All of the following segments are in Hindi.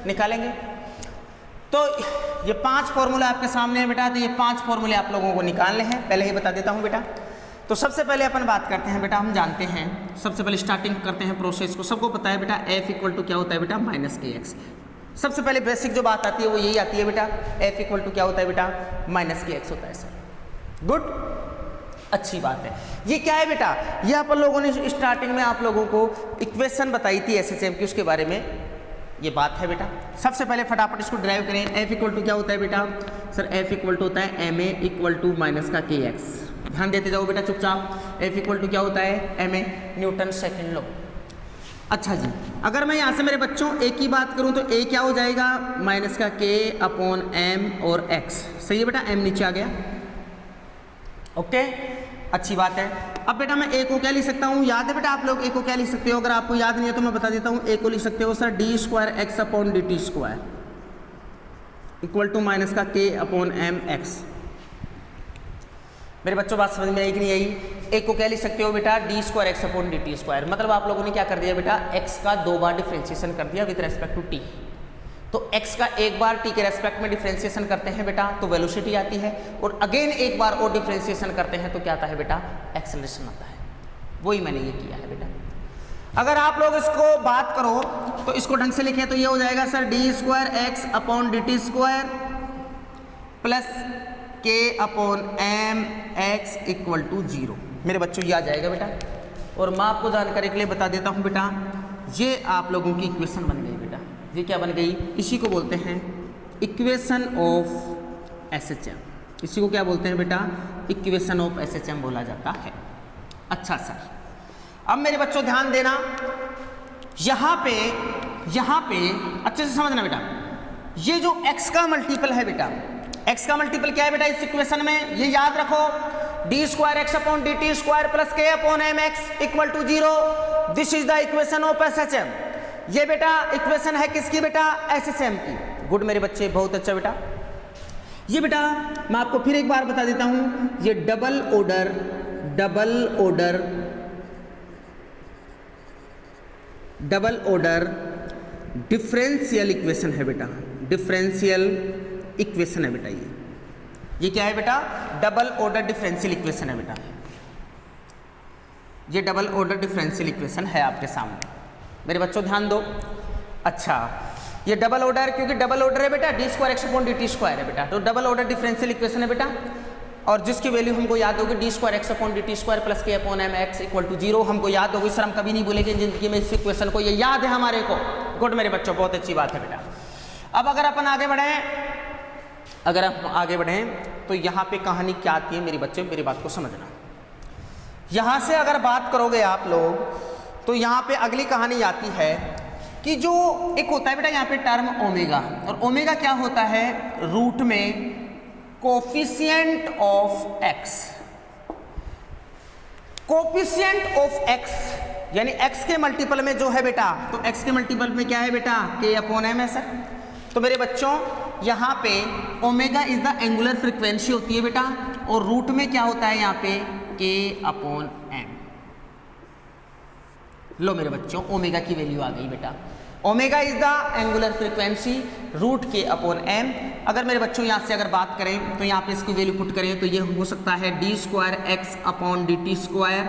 निकालेंगे। तो ये 5 फॉर्मूला आपके सामने है बेटा, तो ये 5 फॉर्मूले आप लोगों को निकालने हैं, पहले ही बता देता हूँ बेटा। तो सबसे पहले अपन बात करते हैं बेटा, हम जानते हैं सबसे पहले स्टार्टिंग करते हैं प्रोसेस को, सबको पता है बेटा F इक्वल टू क्या होता है बेटा, माइनस के एक्स। सबसे पहले बेसिक जो बात आती है वो यही आती है बेटा, F इक्वल टू क्या होता है बेटा, माइनस के एक्स होता है सर। गुड, अच्छी बात है। ये क्या है बेटा, ये अपन लोगों ने स्टार्टिंग में आप लोगों को इक्वेशन बताई थी SHM की, उसके बारे में ये बात है बेटा। सबसे पहले फटाफट इसको ड्राइव करें। F इक्वल टू क्या होता है बेटा सर, F इक्वल टू होता है MA इक्वल टू माइनस का के एक्स। ध्यान देते जाओ बेटा चुपचाप। F इक्वल टू क्या होता है, MA, न्यूटन सेकेंड लॉ। अच्छा जी, अगर मैं यहाँ से मेरे बच्चों A की बात करूँ तो A क्या हो जाएगा, माइनस का K अपॉन M और X। सही है बेटा, M नीचे आ गया। ओके, अच्छी बात है। अब बेटा मैं A को क्या लिख सकता हूँ, याद है बेटा आप लोग A को क्या लिख सकते हो, अगर आपको याद नहीं है तो मैं बता देता हूँ। A को लिख सकते हो sir d square x upon D T square equal to minus का K अपॉन M X। मेरे बच्चों बात समझ में आई कि नहीं आई। एक को क्या लिख सकते हो बेटा, D square x upon D T square, मतलब आप लोगों ने क्या कर दिया बेटा, x का 2 बार डिफ्रेंशिएशन कर दिया विद रेस्पेक्ट टू t। तो x का एक बार t के रेस्पेक्ट में डिफ्रेंशिएशन करते हैं बेटा तो वेलोसिटी आती है, और अगेन एक बार और डिफ्रेंशिएशन करते हैं तो क्या आता है बेटा, एक्सेलरेशन आता है। वही मैंने ये किया है बेटा। अगर आप लोग इसको बात करो तो इसको ढंग से लिखें तो ये हो जाएगा sir d square x upon D T square plus K upon M X equal to 0। मेरे बच्चों ये आ जाएगा बेटा। और मैं आपको जानकारी के लिए बता देता हूँ बेटा, ये आप लोगों की इक्वेशन बन गई बेटा। ये क्या बन गई, इसी को बोलते हैं इक्वेशन ऑफ SHM। इसी को क्या बोलते हैं बेटा, इक्वेशन ऑफ SHM बोला जाता है। अच्छा सर, अब मेरे बच्चों ध्यान देना, यहाँ पे अच्छे से समझना बेटा, ये जो x का मल्टीपल है बेटा, x का मल्टीपल क्या है बेटा इस इक्वेशन में, ये याद रखो, D square x upon D T square plus K upon M X equal to 0। This is the equation of SHM। ये बेटा इक्वेशन है किसकी बेटा, SHM की। गुड मेरे बच्चे, बहुत अच्छा बेटा। ये बेटा मैं आपको फिर एक बार बता देता हूं, ये डबल ऑर्डर डिफरेंशियल इक्वेशन है बेटा, डिफरेंशियल इक्वेशन है बेटा। ये क्या है बेटा, डबल ऑर्डर डिफरेंशियल इक्वेशन है बेटा। ये डबल ऑर्डर डिफरेंशियल इक्वेशन है आपके सामने। मेरे बच्चों ध्यान दो। अच्छा, ये डबल ऑर्डर, क्योंकि डबल ऑर्डर है बेटा, D square x upon D T square है बेटा, तो डबल ऑर्डर डिफरेंशियल इक्वेशन है बेटा। और जिसकी वैल्यू हमको याद होगी D square x upon D T square plus K upon M X equal to 0, हमको याद होगी सर, हम कभी नहीं भूलेंगे जिंदगी में इस इक्वेशन को, ये याद है हमारे को। गुड मेरे बच्चों, बहुत अच्छी बात है बेटा। अब अगर अपन आगे बढ़ें तो यहाँ पे कहानी क्या आती है मेरे बच्चे, मेरी बात को समझना। यहाँ से अगर बात करोगे आप लोग तो यहाँ पे अगली कहानी आती है कि जो एक होता है बेटा यहाँ पे टर्म ओमेगा, और ओमेगा क्या होता है, रूट में coefficient of x. Coefficient of x यानी एक्स के मल्टीपल में जो है बेटा, तो एक्स के मल्टीपल में क्या है बेटा, के अपॉन एम है सर। तो मेरे बच्चों यहाँ पे omega is the angular frequency होती है बेटा, और रूट में क्या होता है यहाँ पे, के अपॉन एम। लो मेरे बच्चों, ओमेगा की वैल्यू आ गई बेटा। Omega is the angular frequency, root के अपॉन एम। अगर मेरे बच्चों यहाँ से अगर बात करें तो यहाँ पे इसकी वैल्यू पुट करें तो ये हो सकता है d square x upon D T square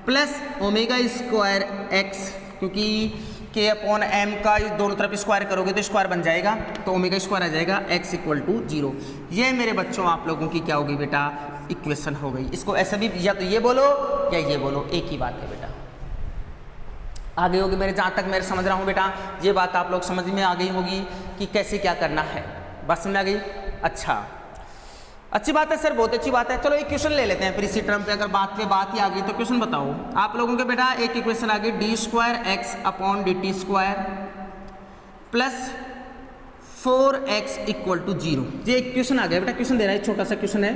plus omega square x, क्योंकि के अपॉन एम का इस दोनों तरफ स्क्वायर करोगे तो स्क्वायर बन जाएगा, तो ओमेगा स्क्वायर आ जाएगा एक्स इक्वल टू 0। ये मेरे बच्चों आप लोगों की क्या होगी बेटा, इक्वेशन हो गई। इसको ऐसे भी या तो ये बोलो या ये बोलो, एक ही बात है बेटा। आगे होगी मेरे, जहाँ तक मैं समझ रहा हूँ बेटा, ये बात आप लोग समझ में आ गई होगी कि कैसे क्या करना है। बात समझ आ गई? अच्छा, अच्छी बात है सर, बहुत अच्छी बात है। चलो एक क्वेश्चन ले लेते हैं फिर इसी टर्म पे, अगर बात पे बात ही आ गई तो क्वेश्चन बताओ आप लोगों के बेटा। एक इक्वेशन आ गई d square x upon D T square plus 4x equal to 0। ये एक क्वेश्चन आ गया बेटा, क्वेश्चन दे रहा है, छोटा सा क्वेश्चन है,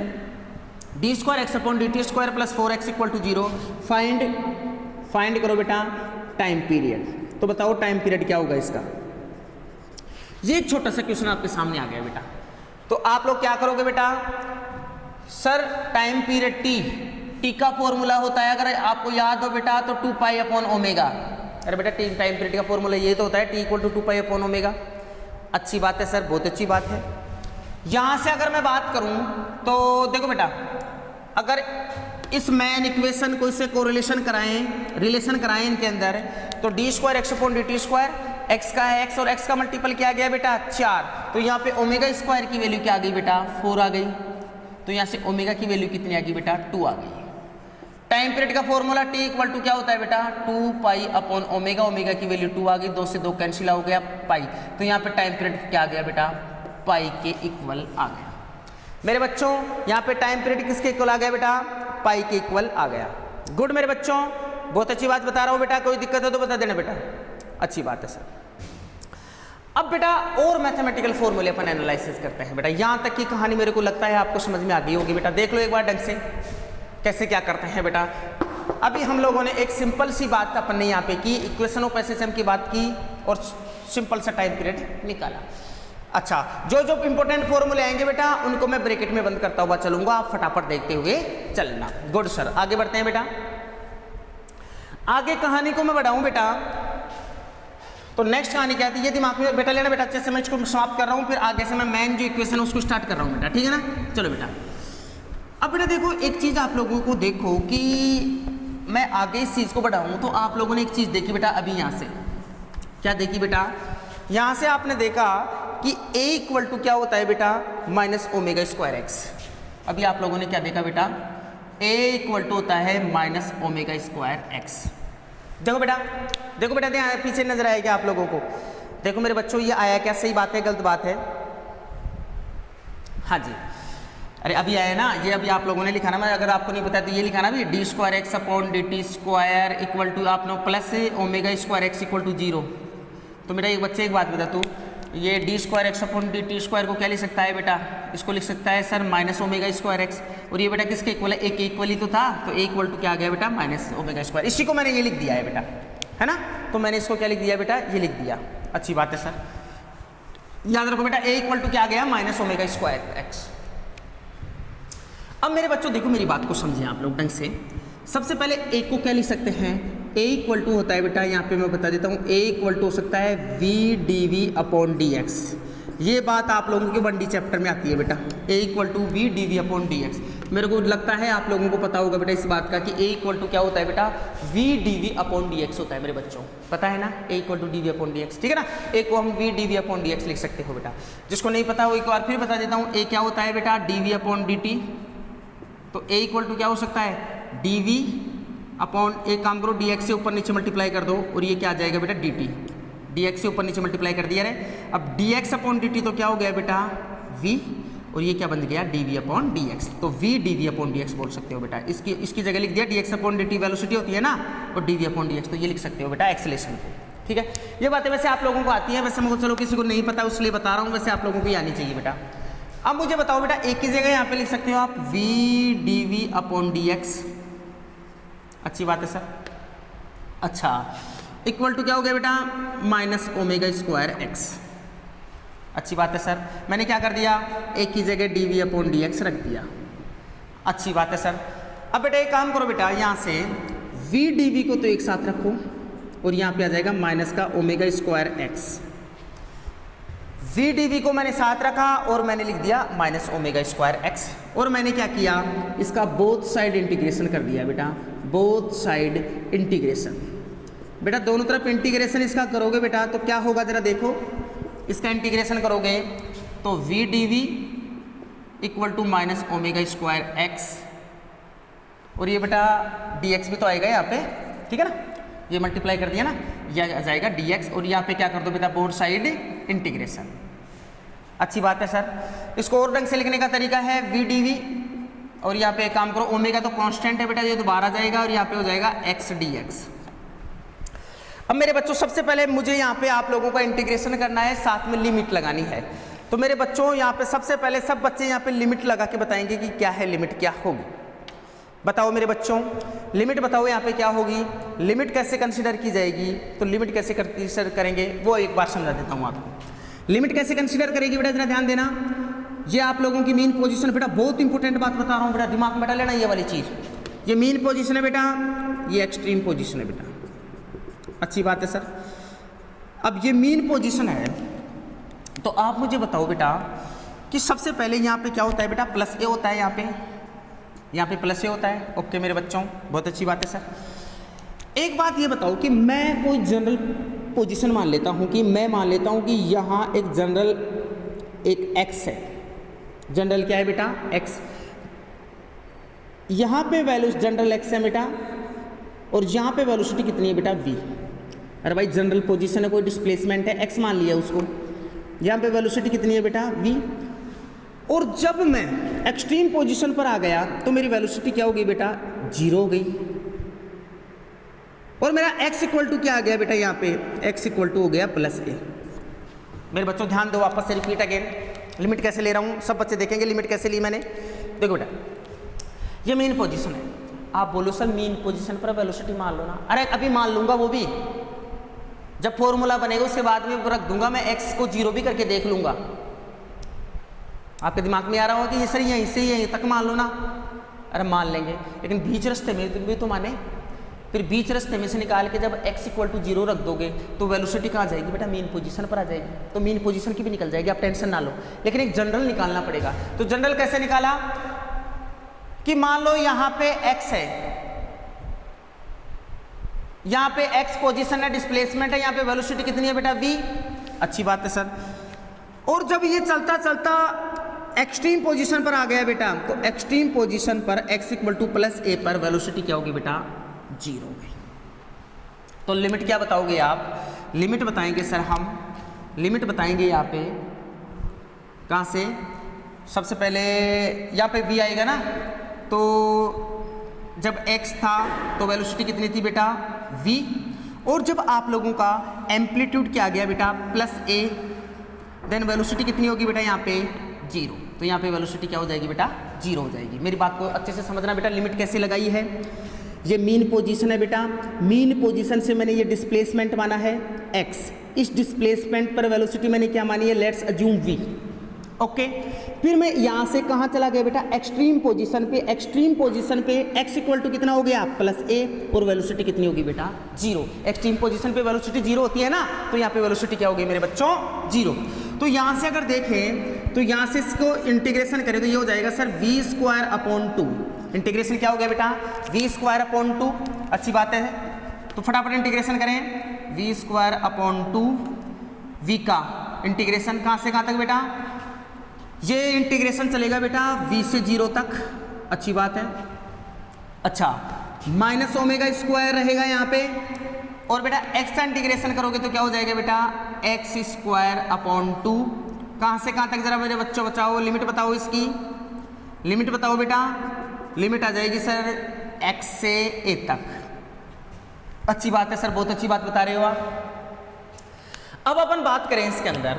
d square x upon D T square plus 4x equal to 0। Find करो बेटा टाइम पीरियड। तो बताओ टाइम पीरियड क्या होगा इसका। ये एक छोटा सा क्वेश्चन आपके सामने आ गया बेटा। तो आप लोग क्या करोगे बेटा, सर टाइम पीरियड टी का फॉर्मूला होता है, अगर आपको याद हो बेटा, तो 2 पाई अपॉन ओमेगा। अरे बेटा टाइम पीरियड का फॉर्मूला ये तो होता है t equal to 2 pi upon omega. अच्छी बात है सर, बहुत अच्छी बात है। यहां से अगर मैं बात करूं तो देखो बेटा, अगर इस मेन इक्वेशन को इससे कोरिलेशन कराएं, रिलेशन कराएं इनके अंदर, तो D square x upon D T square, x का है एक्स और एक्स का मल्टीपल क्या आ गया बेटा 4, तो यहाँ पे ओमेगा स्क्वायर की वैल्यू क्या आ गई बेटा 4 आ गई, तो यहाँ से ओमेगा की वैल्यू कितनी आ गई बेटा 2 आ गई। टाइम पीरियड का फॉर्मूला टी इक्वल टू क्या होता है बेटा 2 पाई अपॉन ओमेगा, ओमेगा की वैल्यू 2 आ गई, 2 से 2 कैंसिल हो गया पाई, तो यहाँ पे टाइम पीरियड क्या आ गया बेटा पाई के इक्वल आ गया। मेरे बच्चों यहाँ पे टाइम पीरियड किसके इक्वल आ गया बेटा पाई के इक्वल आ गया। गुड मेरे बच्चों, बहुत अच्छी बात बता रहा हूँ बेटा, कोई दिक्कत है तो बता देना बेटा, अच्छी बात है सर। अब बेटा और मैथमेटिकल फॉर्मूले अपन एनालिसिस करते हैं बेटा, यहाँ तक की कहानी मेरे को लगता है आपको समझ में आ गई होगी बेटा, देख लो एक बार ढंग से कैसे क्या करते हैं बेटा। अभी हम लोगों ने एक सिंपल सी बात अपन ने यहाँ पे की, इक्वेशन ऑफ एसएसएम की बात की और सिंपल सा टाइम पीरियड निकाला। अच्छा, जो जो इंपॉर्टेंट फॉर्मूले आएंगे बेटा उनको मैं ब्रैकेट में बंद करता हुआ चलूंगा, आप फटाफट देखते हुए चलना। गुड सर, आगे बढ़ते हैं बेटा। आगे कहानी को मैं बढ़ाऊं बेटा, तो नेक्स्ट कहानी क्या थी ये दिमाग में बेटा लेना बेटा, अच्छे से मैं इसको समाप्त कर रहा हूं, फिर आगे से मैं मेन जो इक्वेशन उसको स्टार्ट कर रहा हूं बेटा, ठीक है ना। चलो बेटा, अब बेटा देखो एक चीज आप लोगों को देखो कि मैं आगे इस चीज को बढ़ाऊं, तो आप लोगों ने एक चीज देखी बेटा, अभी यहां से क्या देखी बेटा, यहां से आपने देखा कि a इक्वल टू क्या होता है बेटा माइनस ओमेगा स्क्वायर एक्स। अभी आप लोगों ने क्या देखा बेटा, a इक्वल टू होता है माइनस ओमेगा स्क्वायर एक्स। देखो बेटा, देखो बेटा, ध्यान पीछे नजर आएगा आप लोगों को, देखो मेरे बच्चों ये आया क्या, सही बात है गलत बात है, हाँ जी, अरे अभी आया ना ये, अभी आप लोगों ने लिखा ना, मैं अगर आपको नहीं पता तो ये लिखा ना भी D square x upon D T square equal to आपने plus omega square x equal to 0। तो मेरा एक बच्चे एक बात बता तू, ये D square x upon D T square को क्या लिख सकता है बेटा, इसको लिख सकता है sir minus omega square x, और ये बेटा किसके इक्वल है, एक इक्वल ही तो था, तो ए इक्वल टू क्या आ गया बेटा माइनस ओमेगा स्क्वायर। इसी को मैंने ये लिख दिया है बेटा, है ना, तो मैंने इसको क्या लिख दिया बेटा, ये लिख दिया, अच्छी बात है सर, याद रखो बेटा ए इक्वल टू क्या आ गया माइनस ओमेगा स्क्वायर एक्स। अब मेरे बच्चों देखो मेरी बात को समझें आप लोग ढंग से, सबसे पहले ए को क्या लिख सकते हैं, ए इक्वल टू होता है बेटा, यहाँ पे मैं बता देता हूँ, ए इक्वल टू हो सकता है v D we upon D x. ये बात आप लोगों के 1D चैप्टर में आती है बेटा, A equal to V D we upon D X. मेरे को लगता है आप लोगों को पता होगा बेटा इस बात का कि ए इक्वल टू क्या होता है बेटा, V D we upon D X होता है मेरे बच्चों, पता है ना, A equal to D we upon D X, ठीक है ना। ए को हम V D we upon D X लिख सकते हो बेटा, जिसको नहीं पता वो एक बार फिर बता देता हूँ, ए क्या होता है बेटा d we upon D t, तो ए इक्वल टू क्या हो सकता है डी वी अपॉन, एक काम करो डी एक्स से ऊपर नीचे मल्टीप्लाई कर दो, और ये क्या आ जाएगा बेटा डी टी, डी एक्स से ऊपर नीचे मल्टीप्लाई कर दिया रे, अब D X upon D t तो क्या हो गया बेटा वी, और ये क्या बन गया D we upon D X, तो we D we upon D X बोल सकते हो बेटा, इसकी जगह लिख दिया D X upon D T velocity होती है ना, और D we upon D X, तो ये लिख सकते हो बेटा एक्सेलेरेशन को, ठीक है। ये बातें वैसे आप लोगों को आती है, वैसे मुझे चलो किसी को नहीं पता उसलिए बता रहा हूँ, वैसे आप लोगों को ही आनी चाहिए बेटा। अब मुझे बताओ बेटा, एक की जगह यहाँ पे लिख सकते हो आप v D we upon D x, अच्छी बात है सर, अच्छा, इक्वल टू क्या हो गया बेटा माइनस ओमेगा स्क्वायर एक्स, अच्छी बात है सर, मैंने क्या कर दिया एक की जगह d we upon D x रख दिया, अच्छी बात है सर। अब बेटा एक काम करो बेटा, यहाँ से वी डी वी को तो एक साथ रखो, और यहाँ पे आ जाएगा माइनस का omega square x, v D v को मैंने साथ रखा और मैंने लिख दिया माइनस ओमेगा स्क्वायर एक्स, और मैंने क्या किया इसका बोथ साइड इंटीग्रेशन कर दिया बेटा, बोथ साइड इंटीग्रेशन, बेटा दोनों तरफ इंटीग्रेशन इसका करोगे बेटा तो क्या होगा जरा देखो, इसका इंटीग्रेशन करोगे तो we D v equal to minus omega square x, और ये बेटा डी एक्स भी तो आएगा यहाँ पे, ठीक है ना, ये मल्टीप्लाई कर दिया ना, यह आ जाएगा डी एक्स, और यहाँ पे क्या कर दो बेटा बोथ साइड इंटीग्रेशन, अच्छी बात है सर। इसको और ढंग से लिखने का तरीका है वी डी वी, और यहाँ पे एक काम करो ओमेगा तो कांस्टेंट है बेटा, ये दोबारा जाएगा और यहाँ पे हो जाएगा एक्स डी एक्स। अब मेरे बच्चों सबसे पहले मुझे यहाँ पे आप लोगों का इंटीग्रेशन करना है, साथ में लिमिट लगानी है, तो मेरे बच्चों यहाँ पे सबसे पहले सब बच्चे यहाँ पे लिमिट लगा के बताएंगे कि क्या है लिमिट, क्या होगी, बताओ मेरे बच्चों लिमिट बताओ यहाँ पे क्या होगी, लिमिट कैसे कंसीडर की जाएगी, तो लिमिट कैसे कंसीडर करेंगे वो एक बार समझा देता हूँ आपको। लिमिट कैसे कंसीडर करेगी बेटा जरा ध्यान देना, ये आप लोगों की मीन पोजीशन बेटा, बहुत इंपॉर्टेंट बात बता रहा हूँ बेटा, दिमाग में बैठा लेना ये वाली चीज़, ये मीन पोजीशन है बेटा, ये एक्सट्रीम पोजीशन है बेटा, अच्छी बात है सर। अब ये मीन पोजीशन है तो आप मुझे बताओ बेटा कि सबसे पहले यहाँ पे क्या होता है बेटा, प्लस ए होता है, यहाँ पे प्लस ए होता है। ओके मेरे बच्चों, बहुत अच्छी बात है सर। एक बात ये बताओ कि मैं कोई जनरल पोजीशन मान लेता हूँ कि यहाँ एक जनरल एक एक्स है। जनरल क्या है बेटा, एक्स। यहाँ पे वैल्यू जनरल एक्स है बेटा, और यहाँ पे वेलोसिटी कितनी है बेटा, वी। अरे भाई जनरल पोजीशन है, कोई डिस्प्लेसमेंट है, एक्स मान लिया उसको। यहाँ पे वेलोसिटी कितनी है बेटा, वी। और जब मैं एक्सट्रीम पोजीशन पर आ गया तो मेरी वेलोसिटी क्या हो गई बेटा, 0 हो गई। और मेरा x इक्वल टू क्या आ गया बेटा, यहाँ पे x इक्वल टू हो गया प्लस ए। मेरे बच्चों ध्यान दो, वापस से रिपीट अगेन। लिमिट कैसे ले रहा हूँ, सब बच्चे देखेंगे लिमिट कैसे ली मैंने। देखो बेटा, ये मेन पोजीशन है। आप बोलो सर मेन पोजीशन पर वेलोसिटी मान लो ना। अरे अभी मान लूंगा, वो भी जब फॉर्मूला बनेगा उसके बाद में रख दूंगा मैं, x को 0 भी करके देख लूंगा। आपके दिमाग में आ रहा होगा कि ये सर यहीं से यहीं तक मान लो ना। अरे मान लेंगे, लेकिन बीच रास्ते में भी तो माने। फिर बीच रास्ते में से निकाल के जब x इक्वल टू 0 रख दोगे तो वेलोसिटी कहाँ जाएगी बेटा, मेन पोजीशन पर आ जाएगी। तो मेन पोजीशन की भी निकल जाएगी, आप टेंशन ना लो। लेकिन एक जनरल निकालना पड़ेगा। तो जनरल कैसे निकाला कि मान लो यहाँ पे x है, यहाँ पे x पोजीशन है, डिस्प्लेसमेंट है, यहाँ पे वेलोसिटी कितनी है बेटा, v। अच्छी बात है सर। और जब ये चलता चलता एक्सट्रीम पोजीशन पर आ गया बेटा, तो एक्सट्रीम पोजीशन पर x इक्वल टू प्लस ए पर वेलोसिटी क्या होगी बेटा, 0 हो गई। तो लिमिट क्या बताओगे आप, लिमिट बताएंगे सर हम, लिमिट बताएंगे यहाँ पे कहाँ से, सबसे पहले यहाँ पे v आएगा ना। तो जब x था तो वेलोसिटी कितनी थी बेटा, v। और जब आप लोगों का एम्पलीट्यूड क्या आ गया बेटा, प्लस a, देन वेलोसिटी कितनी होगी बेटा, यहाँ पे 0। तो यहाँ पे वेलोसिटी क्या हो जाएगी बेटा, 0 हो जाएगी। मेरी बात को अच्छे से समझना बेटा, लिमिट कैसे लगाई है। ये मीन पोजीशन है बेटा, मीन पोजीशन से मैंने ये डिस्प्लेसमेंट माना है x। इस डिस्प्लेसमेंट पर वेलोसिटी मैंने क्या मानी है, लेट्स अज्यूम v। ओके, फिर मैं यहाँ से कहाँ चला गया बेटा, एक्सट्रीम पोजीशन पे। एक्सट्रीम पोजीशन पे x इक्वल टू कितना हो गया, प्लस a, और वेलोसिटी कितनी होगी बेटा, 0। एक्सट्रीम पोजीशन पे वेलोसिटी 0 होती है ना, तो यहाँ पे वेलोसिटी क्या होगी मेरे बच्चों, 0। तो यहाँ से अगर देखें तो यहाँ से इसको इंटीग्रेशन करें तो ये हो जाएगा सर v²/2। इंटीग्रेशन क्या हो गया बेटा, v²/2। अच्छी बात है, तो फटाफट इंटीग्रेशन करें। v²/2, v का इंटीग्रेशन कहाँ से कहाँ तक बेटा, ये इंटीग्रेशन चलेगा बेटा v से 0 तक। अच्छी बात है। अच्छा, माइनस ओमेगा स्क्वायर रहेगा यहाँ पे, और बेटा x का इंटीग्रेशन करोगे तो क्या हो जाएगा बेटा, x²/2। कहाँ से कहाँ तक जरा मेरे बच्चों बताओ, लिमिट बताओ इसकी, लिमिट बताओ बेटा। लिमिट आ जाएगी सर x से a तक। अच्छी बात है सर, बहुत अच्छी बात बता रहे हो आप। अब अपन बात करें इसके अंदर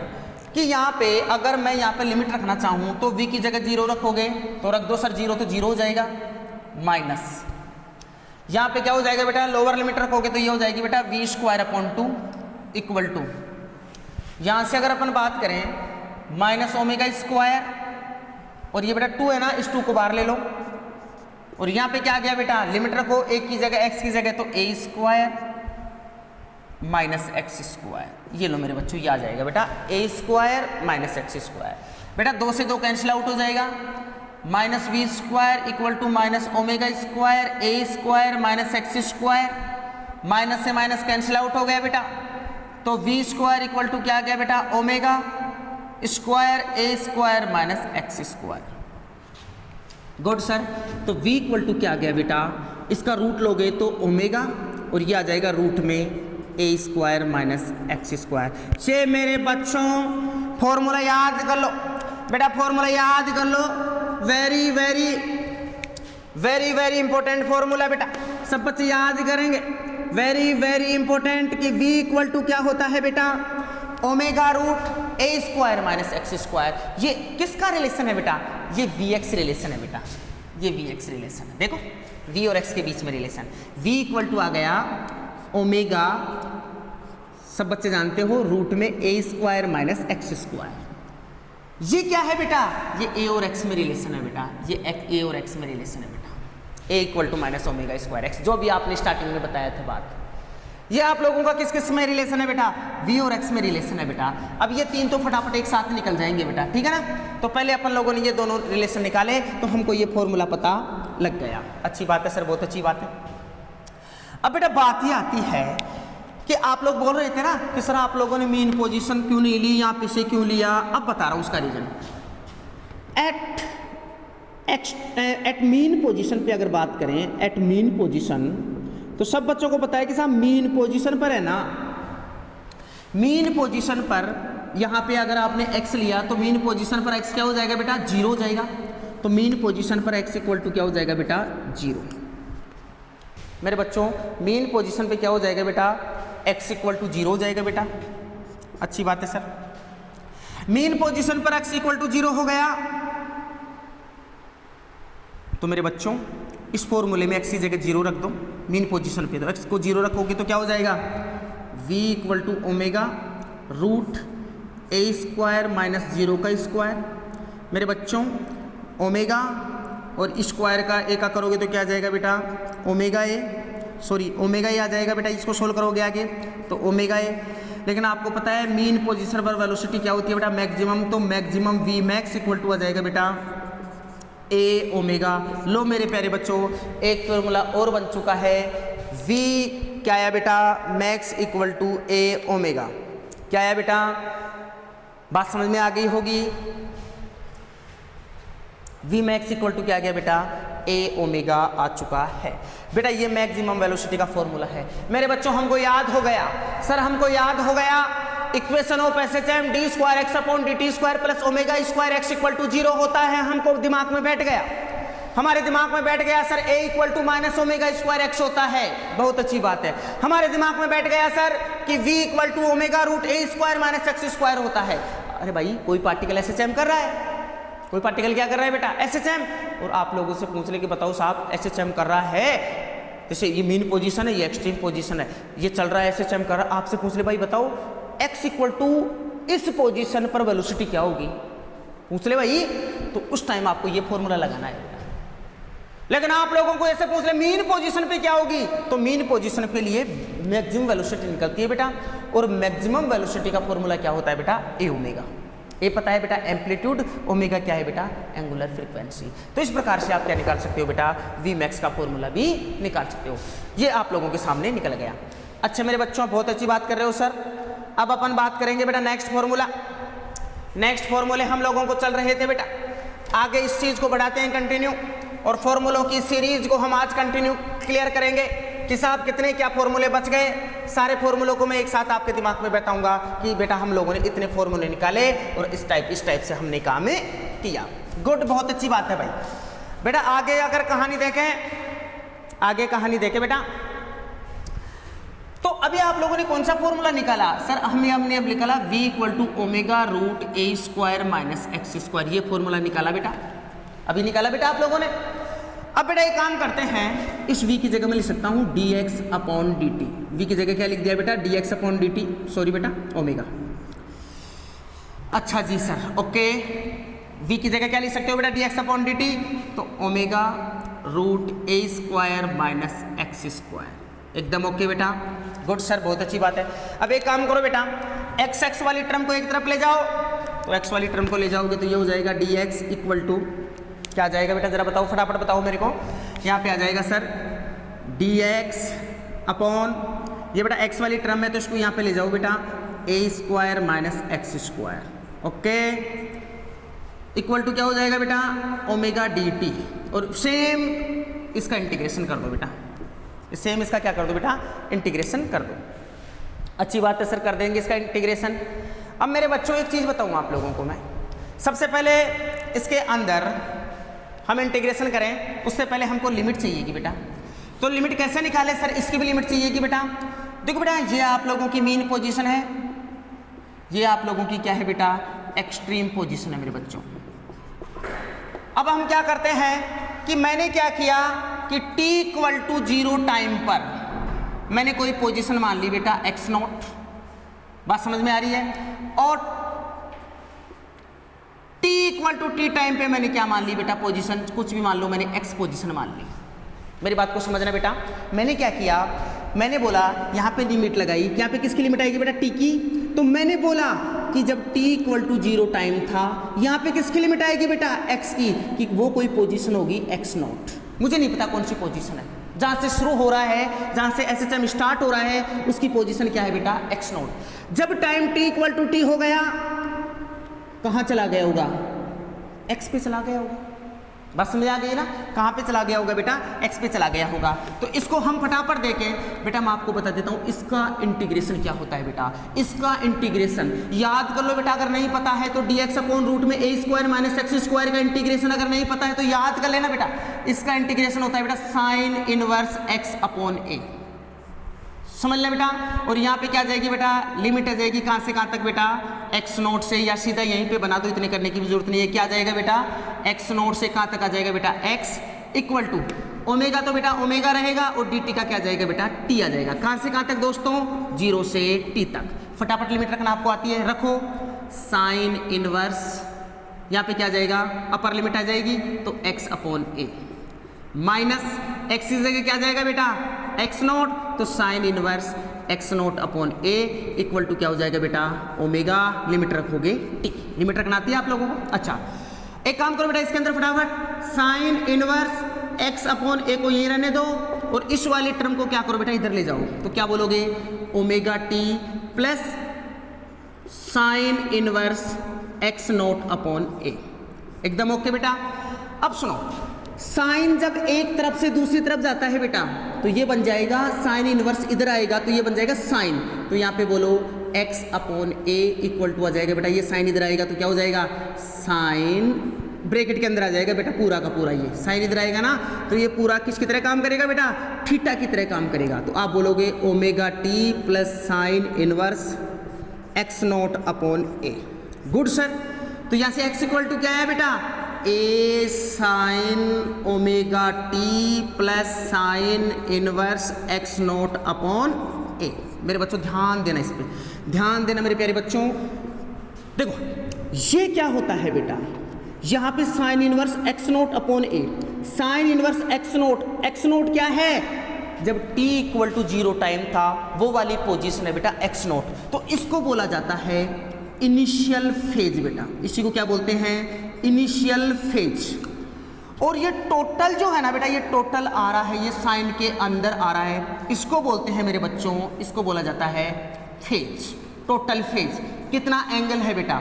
कि यहाँ पे अगर मैं यहाँ पे लिमिट रखना चाहूँ तो v की जगह 0 रखोगे तो रख दो सर 0, तो 0 हो जाएगा। माइनस यहाँ पे क्या हो जाएगा बेटा, लोअर लिमिट रखोगे तो ये हो जाएगी बेटा v²/2 इक्वल टू, यहाँ से अगर अपन बात करें माइनस ओमेगा स्क्वायर, और ये बेटा 2 है ना, इस 2 को बाहर ले लो। और यहाँ पे क्या आ गया बेटा, लिमिट रखो एक की जगह x की जगह, तो a² माइनस x²। ये लो मेरे बच्चों, ये आ जाएगा बेटा a² माइनस x²। बेटा 2 से 2 कैंसिल आउट हो जाएगा। Minus v² equal to minus omega square a² minus x²। Minus से माइनस कैंसिल आउट हो गया बेटा, तो v² इक्वल टू क्या आ गया बेटा, omega square a² minus x²। Good sir. तो v इक्वल टू क्या आ गया बेटा, इसका रूट लोगे तो ओमेगा, और ये आ जाएगा रूट में a² माइनस x²। से मेरे बच्चों फॉर्मूला याद कर लो बेटा, फॉर्मूला याद कर लो। Very very very very important formula बेटा, सब बच्चे याद करेंगे। वेरी वेरी इंपॉर्टेंट कि v इक्वल टू क्या होता है बेटा, omega root a² minus x²। ये किसका रिलेशन है बेटा, ये vx रिलेशन है बेटा, ये vx रिलेशन है। देखो v और x के बीच में रिलेशन, v इक्वल टू आ गया ओमेगा, सब बच्चे जानते हो, रूट में a² माइनस x²। ये क्या है बेटा, ये a और x में रिलेशन है बेटा, ये a और x में रिलेशन है बेटा, a equal to minus omega square x, जो भी आपने स्टार्टिंग में बताया था बात। ये आप लोगों का किस किस में रिलेशन है बेटा, v और x में रिलेशन है बेटा। अब ये तीन तो फटाफट एक साथ निकल जाएंगे बेटा, ठीक है ना। तो पहले अपन लोगों ने ये दोनों रिलेशन निकाले तो हमको ये फॉर्मूला पता लग गया। अच्छी बात है सर, बहुत अच्छी बात है। अब बेटा बात ये आती है कि आप लोग बोल रहे थे ना कि सर आप लोगों ने मीन पोजीशन क्यों नहीं ली या पीछे क्यों लिया। अब बता रहा हूँ उसका रीजन। एट मीन पोजीशन पे अगर बात करें, एट मीन पोजीशन, तो सब बच्चों को पता है कि साहब मीन पोजीशन पर है ना, मीन पोजीशन पर यहाँ पे अगर आपने x लिया तो मीन पोजीशन पर x क्या हो जाएगा बेटा, 0 हो जाएगा। तो मीन पोजीशन पर x इक्वल टू क्या हो जाएगा बेटा, 0। मेरे बच्चों मीन पोजीशन पे क्या हो जाएगा बेटा, x इक्वल टू 0 हो जाएगा बेटा। अच्छी बात है सर। मीन पोजीशन पर x इक्वल टू 0 हो गया तो मेरे बच्चों इस फॉर्मूले में x की जगह 0 रख दो मीन पोजीशन पे। तो x को 0 रखोगे तो क्या हो जाएगा, v equal to omega root a square minus 0 का स्क्वायर। मेरे बच्चों ओमेगा और स्क्वायर का a का करोगे तो क्या आ जाएगा बेटा, ओमेगा a आ जाएगा बेटा। इसको सोल्व करोगे आगे तो ओमेगा a। लेकिन आपको पता है मीन पोजीशन पर वेलोसिटी क्या होती है बेटा, मैक्सिमम। तो maximum v max equal to आ जाएगा बेटा a ओमेगा। लो मेरे प्यारे बच्चों एक फॉर्मूला और बन चुका है, v क्या आया बेटा, max equal to a omega. क्या आया बेटा, बात समझ में आ गई होगी। v मैक्स इक्वल टू क्या आ गया बेटा, a ओमेगा आ चुका है बेटा। ये मैक्सिमम वेलोसिटी का फॉर्मूला है मेरे बच्चों। हमको याद हो गया सर, हमको याद हो गया equation of SHM d square x upon D T square plus omega square x equal to 0 होता है। हमको दिमाग में बैठ गया, हमारे दिमाग में बैठ गया sir a equal to minus omega square x होता है। बहुत अच्छी बात है, हमारे दिमाग में बैठ गया सर कि v equal to omega root a square minus x square होता है। अरे भाई कोई पार्टिकल एसएचएम कर रहा है, कोई पार्टिकल क्या कर रहा है बेटा, एसएचएम। और आप लोगों से पूछ ले कि बताओ साहब एसएचएम कर रहा है, जैसे ये मीन पोजीशन है, ये एक्सट्रीम पोजीशन है, ये चल रहा है एसएचएम कर रहा है। आपसे पूछ ले भाई बताओ x इक्वल टू इस पोजीशन पर वेलोसिटी क्या होगी, पूछ ले भाई। तो उस टाइम आपको ये फॉर्मूला लगाना है। लेकिन आप लोगों को ऐसे पूछ ले मीन पोजीशन पे क्या होगी, तो मीन पोजीशन के लिए मैक्सिमम वेलोसिटी निकलती है बेटा। और मैक्सिमम वेलोसिटी का फॉर्मूला क्या होता है बेटा, ए ओमेगा। ए पता है बेटा एम्पलीट्यूड, ओमेगा क्या है बेटा, एंगुलर फ्रीक्वेंसी। तो इस प्रकार से आप क्या निकाल सकते हो बेटा, वी मैक्स का फॉर्मूला भी निकाल सकते हो। ये आप लोगों के सामने निकल गया। अच्छा मेरे बच्चों बहुत अच्छी बात कर रहे हो सर। अब अपन बात करेंगे बेटा नेक्स्ट फॉर्मूला। नेक्स्ट फॉर्मूले हम लोगों को चल रहे थे बेटा, आगे इस चीज को बढ़ाते हैं कंटिन्यू, और फॉर्मूलों की सीरीज को हम आज कंटिन्यू क्लियर करेंगे कि साहब कितने क्या फॉर्मूले बच गए। सारे फॉर्मूलों को मैं एक साथ आपके दिमाग में बैठाऊंगा कि बेटा हम लोगों ने इतने फॉर्मूले निकाले और इस टाइप से हमने काम किया। गुड, बहुत अच्छी बात है भाई। बेटा आगे अगर कहानी देखें, आगे कहानी देखें बेटा, तो अभी आप लोगों ने कौन सा फॉर्मूला निकाला सर, हमने अब निकाला v equal to omega root a square minus x square. ये फॉर्मूला निकाला बेटा, अभी निकाला बेटा आप लोगों ने। अब बेटा एक काम करते हैं, इस v की जगह मैं लिख सकता हूँ dx अपॉन dt। v की जगह क्या लिख दिया बेटा, dx अपॉन dt, सॉरी बेटा ओमेगा। अच्छा जी सर, ओके। v की जगह क्या लिख सकते हो बेटा, dx अपॉन dt, तो omega root a square minus x square. एकदम ओके बेटा, गुड सर, बहुत अच्छी बात है। अब एक काम करो बेटा, x वाली टर्म को एक तरफ ले जाओ, तो x वाली टर्म को ले जाओगे तो ये हो जाएगा dx इक्वल टू क्या आ जाएगा बेटा, जरा बताओ फटाफट बताओ मेरे को। यहाँ पे आ जाएगा सर dx अपॉन, ये बेटा x वाली टर्म है तो इसको यहाँ पे ले जाओ बेटा a square minus x square, okay, equal to क्या हो जाएगा बेटा, ओमेगा dt। और सेम इसका इंटीग्रेशन कर दो बेटा, सेम इसका क्या कर दो बेटा, इंटीग्रेशन कर दो। अच्छी बात है सर, कर देंगे इसका इंटीग्रेशन। अब मेरे बच्चों एक चीज़ बताऊँ आप लोगों को मैं, सबसे पहले इसके अंदर हम इंटीग्रेशन करें उससे पहले हमको लिमिट चाहिएगी बेटा। तो लिमिट कैसे निकालें सर, इसकी भी लिमिट चाहिएगी बेटा। देखो बेटा ये आप लोगों की मीन पोजीशन है, ये आप लोगों की क्या है बेटा, एक्सट्रीम पोजीशन है मेरे बच्चों। अब हम क्या करते हैं कि मैंने क्या किया कि t इक्वल टू 0 टाइम पर मैंने कोई पोजीशन मान ली बेटा x0, बात समझ में आ रही है। और t equal to t time पे मैंने क्या मान ली बेटा, पोजीशन कुछ भी मान लो, मैंने x पोजीशन मान ली। मेरी बात को समझना बेटा, मैंने क्या किया, मैंने बोला यहाँ पे लिमिट लगाई, यहाँ पे किसकी लिमिट आएगी बेटा, टी की। तो मैंने बोला कि जब t इक्वल टू 0 टाइम था, यहाँ पे किसकी लिमिट आएगी बेटा, x की, कि वो कोई पोजीशन होगी x नॉट। मुझे नहीं पता कौन सी पोजीशन है, जहाँ से शुरू हो रहा है, जहाँ से SHM स्टार्ट हो रहा है, उसकी पोजीशन क्या है बेटा, x नॉट। जब time t equal to t हो गया, कहाँ चला गया होगा, x पे चला गया होगा। बस समझ आ गई ना, कहाँ पे चला गया होगा बेटा, x पे चला गया होगा। तो इसको हम फटाफट देके बेटा मैं आपको बता देता हूँ इसका इंटीग्रेशन क्या होता है बेटा। इसका इंटीग्रेशन याद कर लो बेटा, अगर नहीं पता है तो dx अपॉन रूट में a square minus x square का इंटीग्रेशन अगर नहीं पता है तो याद कर लेना बेटा। इसका इंटीग्रेशन होता है बेटा sine inverse x upon a, समझ ले बेटा। और यहाँ पे क्या जाएगी बेटा, लिमिट आ जाएगी कहाँ से कहाँ तक बेटा, x नोट से, या सीधा यहीं पे बना दो, इतने करने की भी जरूरत नहीं है। क्या जाएगा बेटा, x नोट से कहाँ तक आ जाएगा बेटा, x इक्वल टू ओमेगा, तो बेटा ओमेगा रहेगा और dt का क्या जाएगा बेटा, t आ जाएगा। कहाँ से कहाँ तक दोस्तों, 0 से t तक। फटाफट लिमिट रखना आपको आती है, रखो। साइन इनवर्स यहाँ पे क्या जाएगा, अपर लिमिट आ जाएगी तो x upon a minus x की जगह क्या जाएगा बेटा, एक्स नोट, तो sine inverse x not upon a equal to क्या हो जाएगा बेटा, ओमेगा, लिमिट रखोगे टी। लिमिट रखना आती है आप लोगों को। अच्छा एक काम करो बेटा, इसके अंदर फटाफट साइन इनवर्स एक्स अपॉन ए को यहीं रहने दो और इस वाली टर्म को क्या करो बेटा, इधर ले जाओ। तो क्या बोलोगे, omega T plus sine inverse x not upon A. एकदम ओके बेटा। अब सुनो, साइन जब एक तरफ से दूसरी तरफ जाता है बेटा तो ये बन जाएगा साइन इनवर्स, इधर आएगा तो ये बन जाएगा साइन। तो यहाँ पे बोलो x upon a equal to आ जाएगा बेटा, ये साइन इधर आएगा तो क्या हो जाएगा, साइन ब्रैकेट के अंदर आ जाएगा बेटा पूरा का पूरा, ये साइन इधर आएगा ना तो ये पूरा किसकी तरह काम करेगा बेटा, थीटा की तरह काम करेगा। तो आप बोलोगे omega T plus sine inverse x not upon A. Good sir. तो यहाँ से x इक्वल टू क्या है बेटा, A sine omega T plus sine inverse x not upon A. मेरे बच्चों ध्यान देना, इस पर ध्यान देना मेरे प्यारे बच्चों। देखो ये क्या होता है बेटा, यहाँ पे sine inverse x not upon A, sine inverse x not क्या है, जब t इक्वल टू 0 टाइम था वो वाली पोजीशन है बेटा एक्स नोट। तो इसको बोला जाता है इनिशियल फेज बेटा, इसी को क्या बोलते हैं, इनिशियल फेज। और ये टोटल जो है ना बेटा, ये टोटल आ रहा है, ये साइन के अंदर आ रहा है, इसको बोलते हैं मेरे बच्चों, इसको बोला जाता है फेज, टोटल फेज। कितना एंगल है बेटा,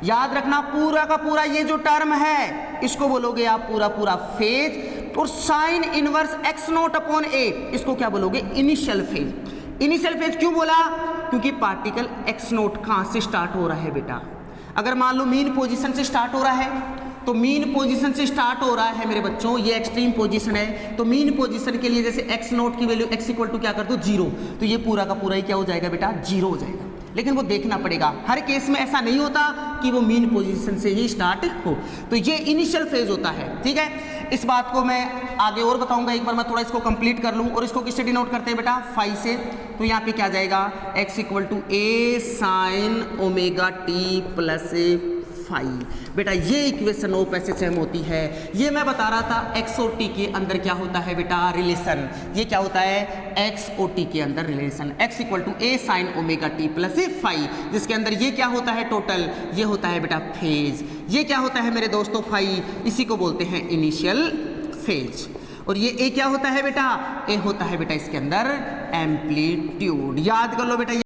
याद रखना पूरा का पूरा ये जो टर्म है इसको बोलोगे आप पूरा पूरा फेज। और sine inverse x not upon A इसको क्या बोलोगे, इनिशियल फेज। इनिशियल फेज क्यों बोला, क्योंकि पार्टिकल एक्स नोट कहाँ से स्टार्ट हो रहा है बेटा, अगर मान लो मीन पोजीशन से स्टार्ट हो रहा है तो मीन पोजीशन से स्टार्ट हो रहा है मेरे बच्चों, ये एक्सट्रीम पोजीशन है। तो मीन पोजीशन के लिए जैसे एक्स नोट की वैल्यू एक्स इक्वल टू क्या कर दो 0, तो ये पूरा का पूरा ही क्या हो जाएगा बेटा, 0 हो जाएगा। लेकिन वो देखना पड़ेगा, हर केस में ऐसा नहीं होता कि वो मीन पोजीशन से ही स्टार्ट हो। तो ये इनिशियल फेज होता है, ठीक है। इस बात को मैं आगे और बताऊंगा, एक बार मैं थोड़ा इसको कंप्लीट कर लूँ। और इसको किससे डिनोट करते हैं बेटा, फाई से। तो यहाँ पे क्या जाएगा, x equal to a sine omega T plus phi. बेटा ये इक्वेशन ऑफ SHM होती है। ये मैं बता रहा था x और t के अंदर क्या होता है बेटा, रिलेशन। ये क्या होता है, x और t के अंदर relation, x equal to a sine omega T plus phi, जिसके अंदर ये क्या होता है टोटल, ये होता है बेटा फेज। ये क्या होता है मेरे दोस्तों, फाई, इसी को बोलते हैं इनिशियल फेज। और ये ए क्या होता है बेटा, ए होता है बेटा इसके अंदर एम्पलीट्यूड। याद कर लो बेटा।